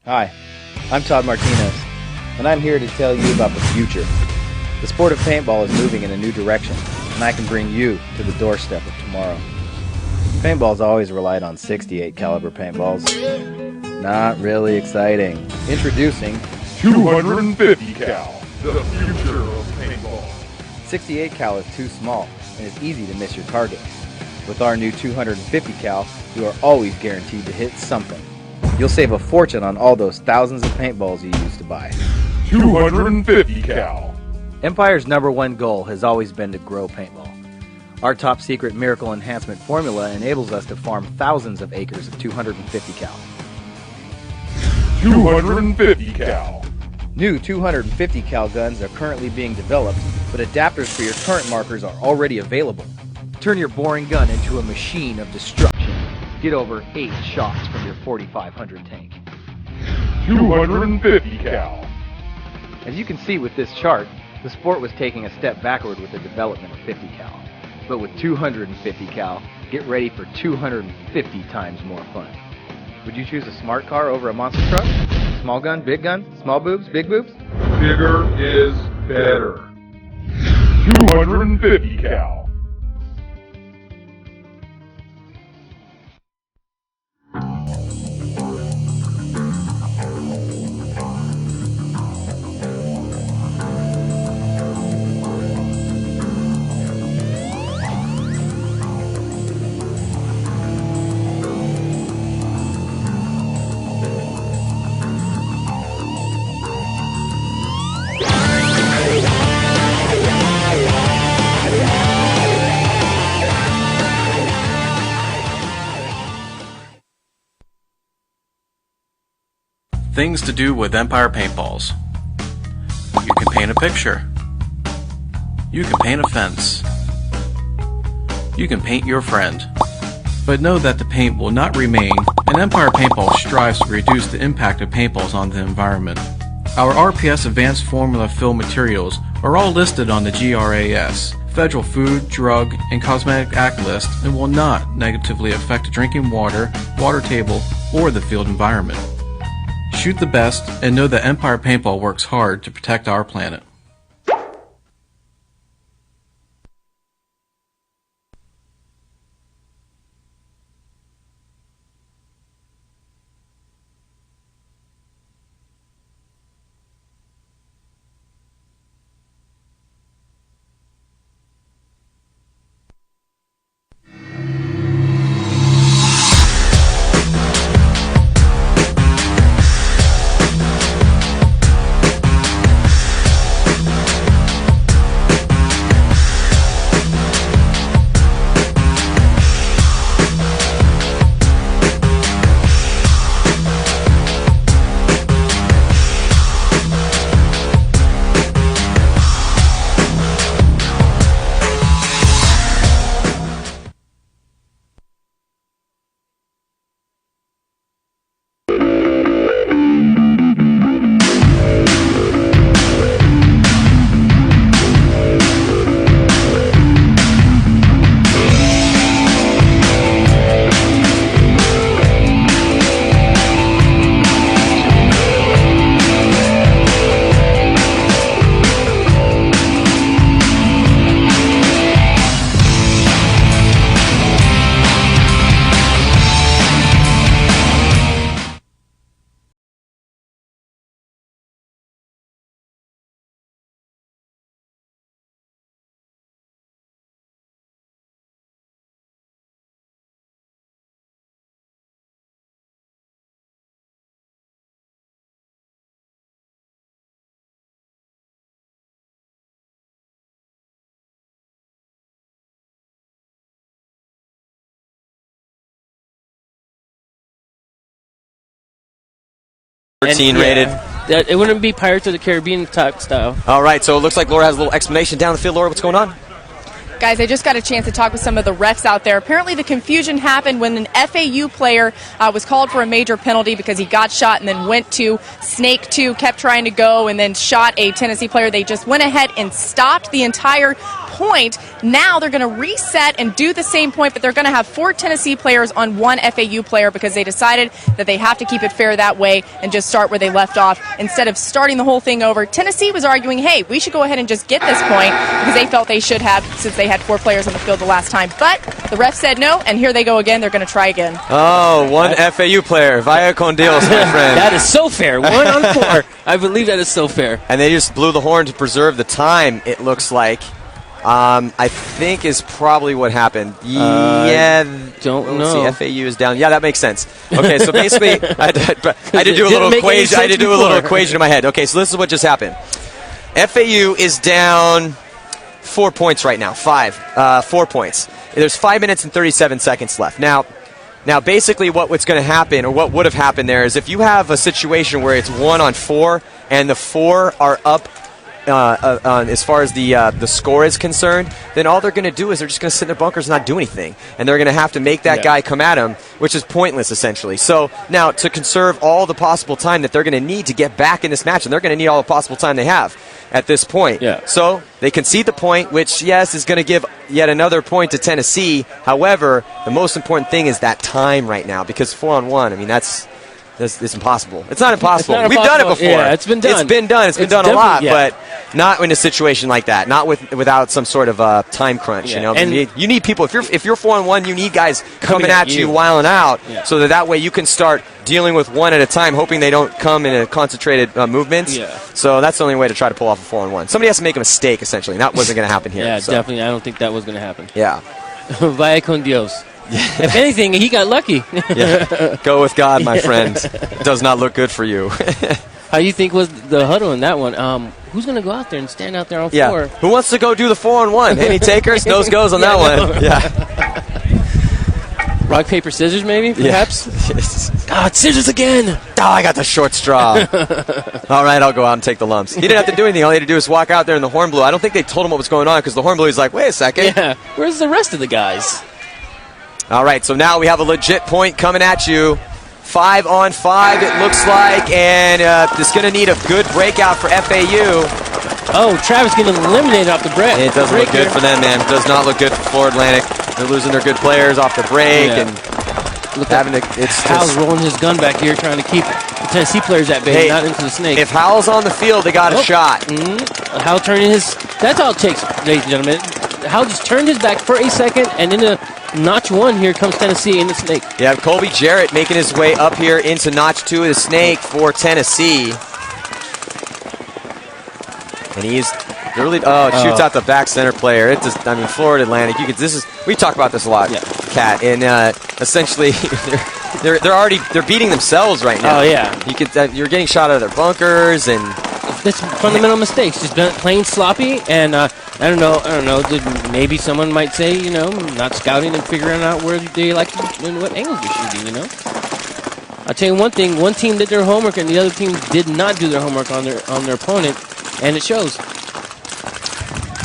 Hi, I'm Todd Martinez, and I'm here to tell you about the future. The sport of paintball is moving in a new direction, and I can bring you to the doorstep of tomorrow. Paintball's always relied on 68 caliber paintballs. Not really exciting. Introducing 250 cal, the future of paintball. 68 cal is too small and it's easy to miss your target. With our new 250 cal, you are always guaranteed to hit something. You'll save a fortune on all those thousands of paintballs you used to buy. 250 cal. Empire's #1 goal has always been to grow paintball. Our top secret miracle enhancement formula enables us to farm thousands of acres of 250 cal. 250 cal. New 250 cal guns are currently being developed, but adapters for your current markers are already available. Turn your boring gun into a machine of destruction. Get over 8 shots from your 4500 tank. 250 cal. As you can see with this chart, the sport was taking a step backward with the development of 50 cal. But with 250 cal, get ready for 250 times more fun. Would you choose a smart car over a monster truck? Small gun, small boobs, big boobs? Bigger is better. 250 cal. Things to do with Empire paintballs. You can paint a picture. You can paint a fence. You can paint your friend. But know that the paint will not remain, and Empire Paintball strives to reduce the impact of paintballs on the environment. Our RPS Advanced Formula Fill materials are all listed on the GRAS, Federal Food, Drug, and Cosmetic Act list, and will not negatively affect drinking water, water table, or the field environment. Shoot the best, and know that Empire Paintball works hard to protect our planet. Rated. It wouldn't be Pirates of the Caribbean type style. All right, so it looks like Laura has a little explanation down the field. Laura, what's going on? Guys, I just got a chance to talk with some of the refs out there. Apparently the confusion happened when an FAU player was called for a major penalty because he got shot and then went to snake two, kept trying to go, and then shot a Tennessee player. They just went ahead and stopped the entire point. Now they're going to reset and do the same point, but they're going to have 4 Tennessee players on 1 FAU player because they decided that they have to keep it fair that way and just start where they left off instead of starting the whole thing over. Tennessee was arguing, hey, we should go ahead and just get this point because they felt they should have since they had 4 players on the field the last time. But the ref said no, and here they go again. They're going to try again. Oh, 1 FAU player. Vaya con Dios, my friend. That is so fair. 1 on 4. I believe that is so fair. And they just blew the horn to preserve the time, it looks like. I think is probably what happened. Don't know. See, FAU is down. Yeah, that makes sense. Okay, so basically, I had to do a little equation. I had to do a little equation in my head. Okay, so this is what just happened. FAU is down 4 points right now. 4 points. There's 5 minutes and 37 seconds left. Now, basically what's going to happen, or what would have happened there, is if you have a situation where it's 1 on 4 and the 4 are up as far as the score is concerned, then all they're going to do is they're just going to sit in their bunkers and not do anything. And they're going to have to make that guy come at them, which is pointless, essentially. So now, to conserve all the possible time that they're going to need to get back in this match, and they're going to need all the possible time they have at this point. Yeah. So they concede the point, which, yes, is going to give yet another point to Tennessee. However, the most important thing is that time right now, because 4-on-1, I mean, it's impossible. It's not impossible. We've done it before. Yeah, it's been done. It's been done a lot, but not in a situation like that. Not without some sort of time crunch. Yeah. You know, and you need people. If you're 4-on-1, you need guys coming at you, wiling out, so that way you can start dealing with one at a time, hoping they don't come in a concentrated movements. Yeah. So that's the only way to try to pull off a 4-on-1. Somebody has to make a mistake, essentially. And that wasn't going to happen here. Yeah, so. definitely. I don't think that was going to happen. Yeah. Vaya con Dios. If anything, he got lucky. Yeah. Go with God, my friend. Does not look good for you. How you think was the huddle in that one? Who's going to go out there and stand out there on 4? Who wants to go do the 4-on-1? Any takers? Nose goes on that one. Yeah. Rock, paper, scissors, maybe, perhaps? Yes. God, scissors again! Oh, I got the short straw. All right, I'll go out and take the lumps. He didn't have to do anything. All he had to do was walk out there in the horn blue. I don't think they told him what was going on, because the horn blue is like, wait a second. Yeah, where's the rest of the guys? All right, so now we have a legit point coming at you. 5-on-5, it looks like, and it's going to need a good breakout for FAU. Oh, Travis getting eliminated off the break. It doesn't look good for them, man. It does not look good for Florida Atlantic. They're losing their good players off the break, and having to. It's Howell's rolling his gun back here, trying to keep the Tennessee players at bay, not into the snake. If Howell's on the field, they got a shot. Howell turning his. That's all it takes, ladies and gentlemen. Howell just turned his back for a second, and into notch 1, here comes Tennessee in the snake. Yeah, Colby Jarrett making his way up here into notch 2 of the snake for Tennessee. And he's really shoots out the back center player. It just, I mean, Florida Atlantic. We talk about this a lot, Kat. And essentially, they're beating themselves right now. Oh yeah, you're getting shot out of their bunkers, and that's fundamental mistakes. Just playing sloppy, and I don't know. Maybe someone might say, not scouting and figuring out where they like and what angles they're shooting. I'll tell you one thing: one team did their homework, and the other team did not do their homework on their opponent. And it shows.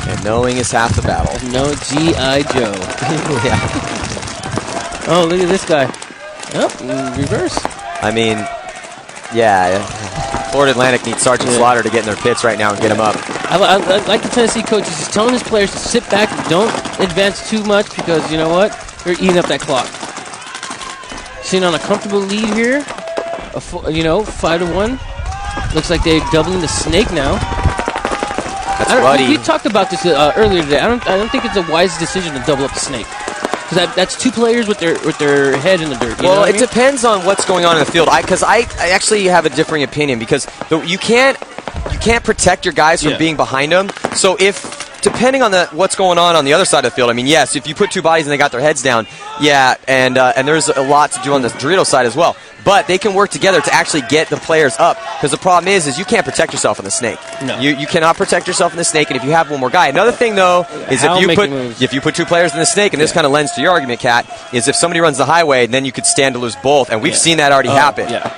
And knowing is half the battle. No, G.I. Joe. Yeah. Oh, look at this guy. Oh, reverse. I mean, Florida Atlantic needs Sergeant Slaughter to get in their pits right now and get them up. I like the Tennessee coaches just telling his players to sit back, don't advance too much, because you know what? They're eating up that clock. Sitting on a comfortable lead here, 5-1. Looks like they're doubling the snake now. That's we talked about this earlier today. I don't think it's a wise decision to double up the snake, because that's 2 players with their head in the dirt. Well, it depends on what's going on in the field. Because I actually have a differing opinion, because you can't protect your guys from being behind them. So depending on what's going on the other side of the field, I mean, yes, if you put 2 bodies and they got their heads down, and there's a lot to do on the Dorito side as well. But they can work together to actually get the players up, because the problem is you can't protect yourself in the snake. No. You cannot protect yourself in the snake, and if you have one more guy. Another thing, though, is if you put 2 players in the snake, and this kind of lends to your argument, Kat, is if somebody runs the highway, then you could stand to lose both, and we've seen that already happen. Yeah.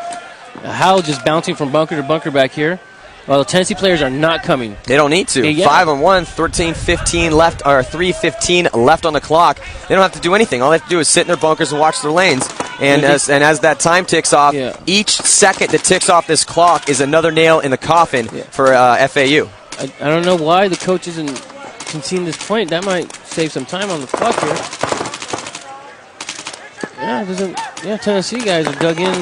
Howell just bouncing from bunker to bunker back here. Well, the Tennessee players are not coming. They don't need to. 5-on-1, 13:15 left, or 3:15 left on the clock. They don't have to do anything. All they have to do is sit in their bunkers and watch their lanes. And as that time ticks off, each second that ticks off this clock is another nail in the coffin for FAU. I don't know why the coach isn't conceding this point. That might save some time on the clock here. Tennessee guys are dug in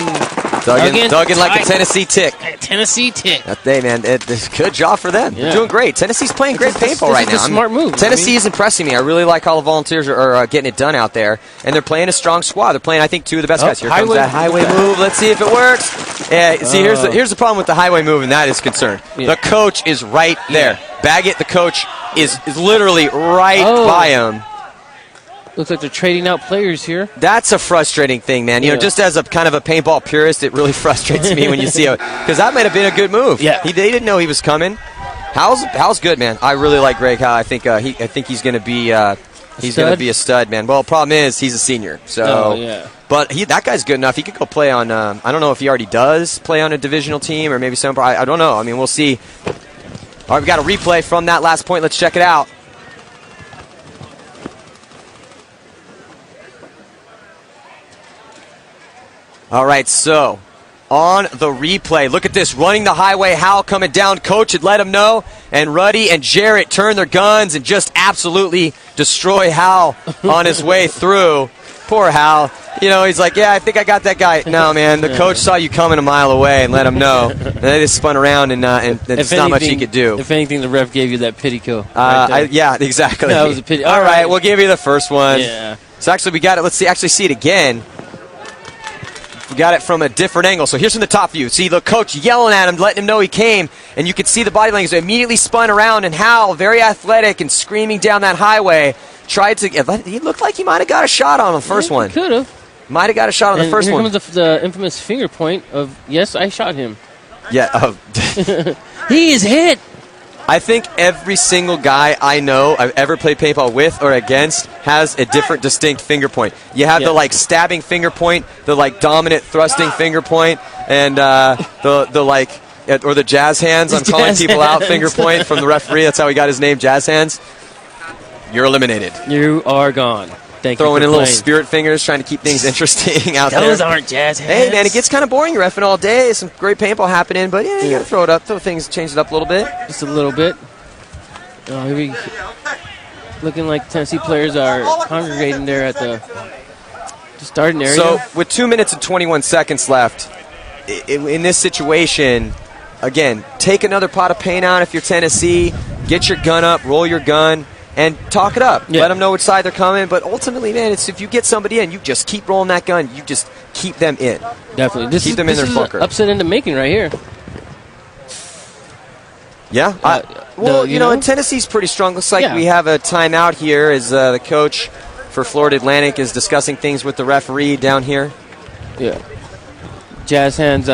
like a Tennessee tick. Tennessee tick. Hey, man, it's a good job for them. They're doing great. Tennessee's playing great paintball right now. It's a smart move. Tennessee is impressing me. I really like how the Volunteers are getting it done out there, and they're playing a strong squad. They're playing, I think, 2 of the best guys. Here comes that highway move. Let's see if it works. Yeah, see, here's the problem with the highway move, and that is concerned. The coach is right there. Baggett, the coach, is literally right by him. Looks like they're trading out players here. That's a frustrating thing, man. You know, just as a kind of a paintball purist, it really frustrates me when you see it, because that might have been a good move. Yeah. They didn't know he was coming. Hal's good, man. I really like Greg Howell. I think he's going to be a stud, man. Well, the problem is he's a senior, so but that guy's good enough. He could go play on. I don't know if he already does play on a divisional team or maybe some. I don't know. I mean, we'll see. All right, we got a replay from that last point. Let's check it out. All right, so on the replay, look at this. Running the highway, Howell coming down. Coach had let him know, and Ruddy and Jarrett turn their guns and just absolutely destroy Howell on his way through. Poor Howell. You know, he's like, yeah, I think I got that guy. No, man, the coach saw you coming a mile away and let him know. And they just spun around, and there's not much he could do. If anything, the ref gave you that pity kill. Yeah, exactly. That was a pity. All right, we'll give you the first one. Yeah. So actually, we got it. Let's see it again. We got it from a different angle. So here's from the top view. See the coach yelling at him, letting him know he came, and you could see the body language. So immediately spun around, and Howell, very athletic and screaming down that highway, tried to. He looked like he might have got a shot on the first one. Could have. Might have got a shot on the first one. Here comes the infamous finger point of, yes, I shot him. Yeah. He is hit. I think every single guy I know I've ever played paintball with or against has a different distinct finger point. You have the like stabbing finger point, the like dominant thrusting finger point, and the like or the jazz hands. I'm calling people out finger point from the referee. That's how he got his name, jazz hands. You're eliminated. You are gone. Thank you. Throwing in little spirit fingers, trying to keep things interesting out there. Those aren't jazz hands. Hey, man, it gets kind of boring. You're reffing all day. Some great paintball happening, but yeah, you got to throw it up. Throw things, change it up a little bit. Just a little bit. Oh, here we looking like Tennessee players are congregating there at the starting area. So with 2 minutes and 21 seconds left, in this situation, again, take another pot of paint on if you're Tennessee. Get your gun up, roll your gun, and talk it up. Yeah. Let them know which side they're coming. But ultimately, man, it's if you get somebody in, you just keep rolling that gun. You just keep them in. Definitely. Keep them in their bunker. Upset into making right here. Yeah. Well, you know, and Tennessee's pretty strong. Looks like we have a timeout here as the coach for Florida Atlantic is discussing things with the referee down here. Yeah. Jazz hands.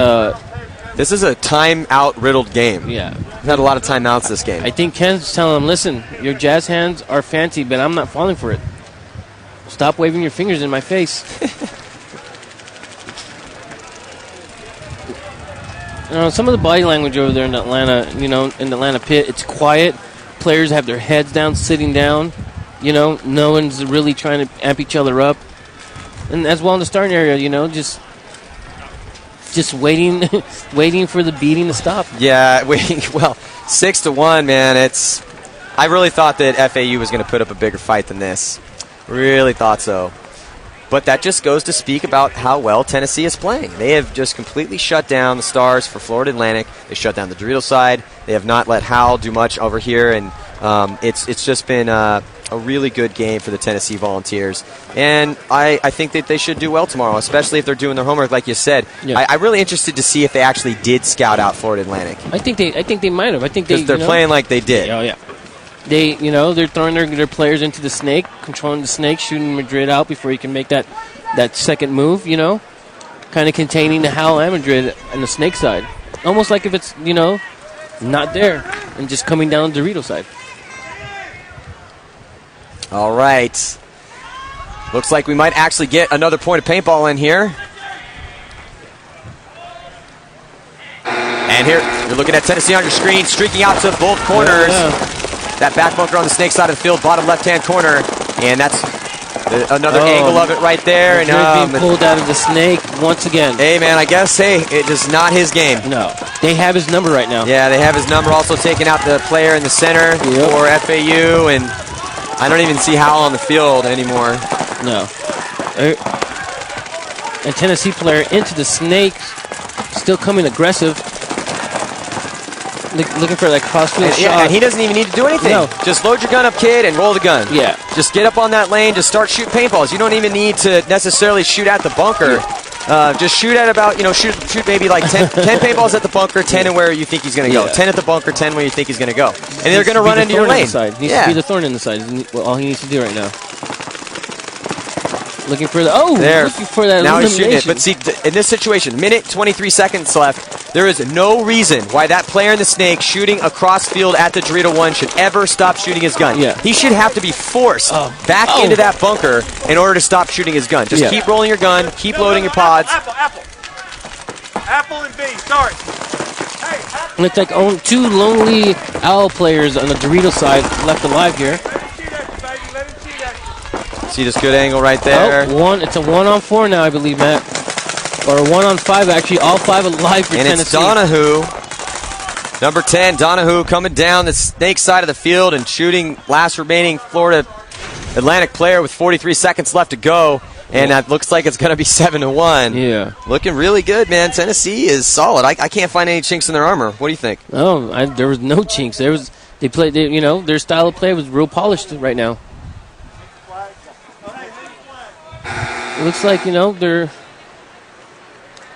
This is a timeout-riddled game. Yeah. We've had a lot of timeouts this game. I think Ken's telling him, listen, your jazz hands are fancy, but I'm not falling for it. Stop waving your fingers in my face. You know, some of the body language over there in Atlanta, in the Atlanta pit, it's quiet. Players have their heads down, sitting down. No one's really trying to amp each other up. And as well in the starting area, just waiting waiting for the beating to stop. Yeah, waiting. Well, 6-1, man. I really thought that FAU was going to put up a bigger fight than this. Really thought so. But that just goes to speak about how well Tennessee is playing. They have just completely shut down the Stars for Florida Atlantic. They shut down the Dorito side. They have not let Howell do much over here, and it's just been a really good game for the Tennessee Volunteers. And I think that they should do well tomorrow, especially if they're doing their homework, like you said. Yeah. I'm really interested to see if they actually did scout out Florida Atlantic. I think they might have. I think they're playing like they did. Oh yeah. They're throwing their players into the snake, controlling the snake, shooting Madrid out before he can make that second move. Kind of containing the Howell and Madrid on the snake side, almost like if it's not there and just coming down the Dorito side. All right. Looks like we might actually get another point of paintball in here. And here, you're looking at Tennessee on your screen, streaking out to both corners. Yeah. That back bunker on the snake side of the field, bottom left-hand corner. And that's another angle of it right there. And being pulled out of the snake once again. Hey, man, I guess, it is not his game. No. They have his number right now. Yeah, they have his number. Also taking out the player in the center for FAU. And I don't even see Howell on the field anymore. No. A Tennessee player into the snake, still coming aggressive. Looking for that crossfield shot. Yeah, and he doesn't even need to do anything. No. Just load your gun up, kid, and roll the gun. Yeah. Just get up on that lane. Just start shooting paintballs. You don't even need to necessarily shoot at the bunker. Just shoot at about, shoot maybe like 10 paintballs at the bunker, 10 and where you think he's going to go. 10 at the bunker, 10 where you think he's going to go. And they're going to run into your lane. Needs to be the thorn in the side. All he needs to do right now. Looking for looking for that now he's shooting elimination. it. But see, in this situation, minute 23 seconds left. There is no reason why that player in the snake shooting across field at the Dorito 1 should ever stop shooting his gun. Yeah. He should have to be forced back into that bunker in order to stop shooting his gun. Just keep rolling your gun, keep loading your pods. Apple and B, start. Looks like two lonely Owl players on the Dorito side left alive here. See this good angle right there. It's a 1-on-4 now, I believe, Matt. Or a 1-on-5, actually. All 5 alive for Tennessee. And it's Donahue. Number 10, Donahue coming down the snake side of the field and shooting last remaining Florida Atlantic player with 43 seconds left to go. And that looks like it's going to be 7-1. Yeah. Looking really good, man. Tennessee is solid. I can't find any chinks in their armor. What do you think? Oh, there was no chinks. Their style of play was real polished right now. It looks like, they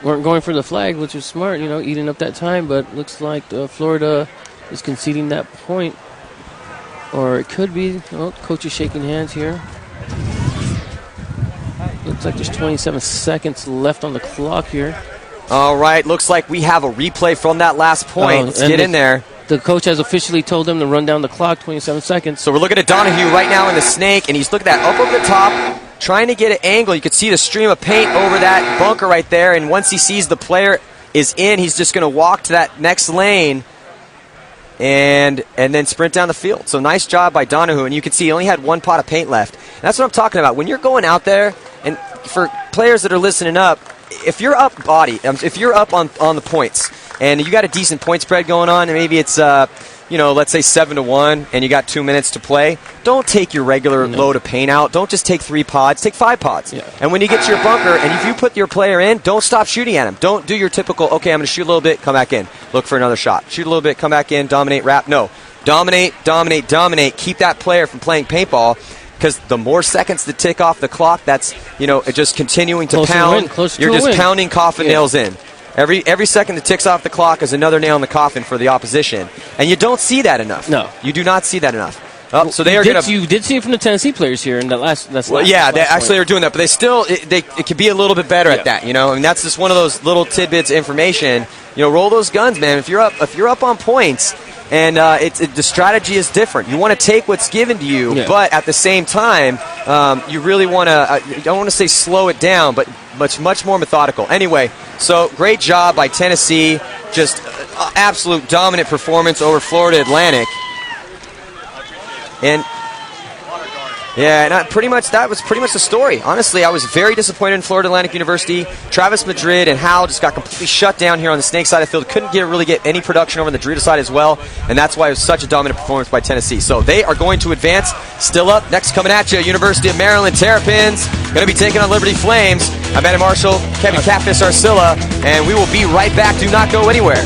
weren't going for the flag, which was smart, eating up that time. But looks like Florida is conceding that point. Or it could be. Coach is shaking hands here. Looks like there's 27 seconds left on the clock here. All right, looks like we have a replay from that last point. Let's get in there. The coach has officially told them to run down the clock, 27 seconds. So we're looking at Donahue right now in the snake, and he's looking at that up over the top, trying to get an angle. You can see the stream of paint over that bunker right there, and once he sees the player is in, he's just going to walk to that next lane and then sprint down the field. So nice job by Donahue, and you can see he only had one pot of paint left. And that's what I'm talking about. When you're going out there, and for players that are listening up, if you're up if you're up on the points, and you got a decent point spread going on, and maybe it's let's say 7-1, and you got 2 minutes to play, don't take your regular load of paint out. Don't just take 3 pods. Take 5 pods. Yeah. And when you get to your bunker, and if you put your player in, don't stop shooting at him. Don't do your typical, okay, I'm going to shoot a little bit, come back in. Look for another shot. Shoot a little bit, come back in, dominate, wrap. No. Dominate, dominate, dominate. Keep that player from playing paintball, because the more seconds that tick off the clock, that's, just continuing to pound. You're just pounding coffin nails in. Every second that ticks off the clock is another nail in the coffin for the opposition. And you don't see that enough. No. You do not see that enough. So you did see it from the Tennessee players here in that last. They're doing that, but they still it could be a little bit better at that. That's just one of those little tidbits of information. Roll those guns, man. If you're up on points, and the strategy is different. You want to take what's given to you, but at the same time, you really want to. I don't want to say slow it down, but much more methodical. Anyway, so great job by Tennessee. Just absolute dominant performance over Florida Atlantic. And that was pretty much the story. Honestly, I was very disappointed in Florida Atlantic University. Travis Madrid and Hal just got completely shut down here on the snake side of the field. Couldn't really get any production over on the Dorito side as well, and that's why it was such a dominant performance by Tennessee. So they are going to advance. Still up, next coming at you, University of Maryland Terrapins, going to be taking on Liberty Flames. I'm Adam Marshall, Kevin Catfish Arcilla, and we will be right back. Do not go anywhere.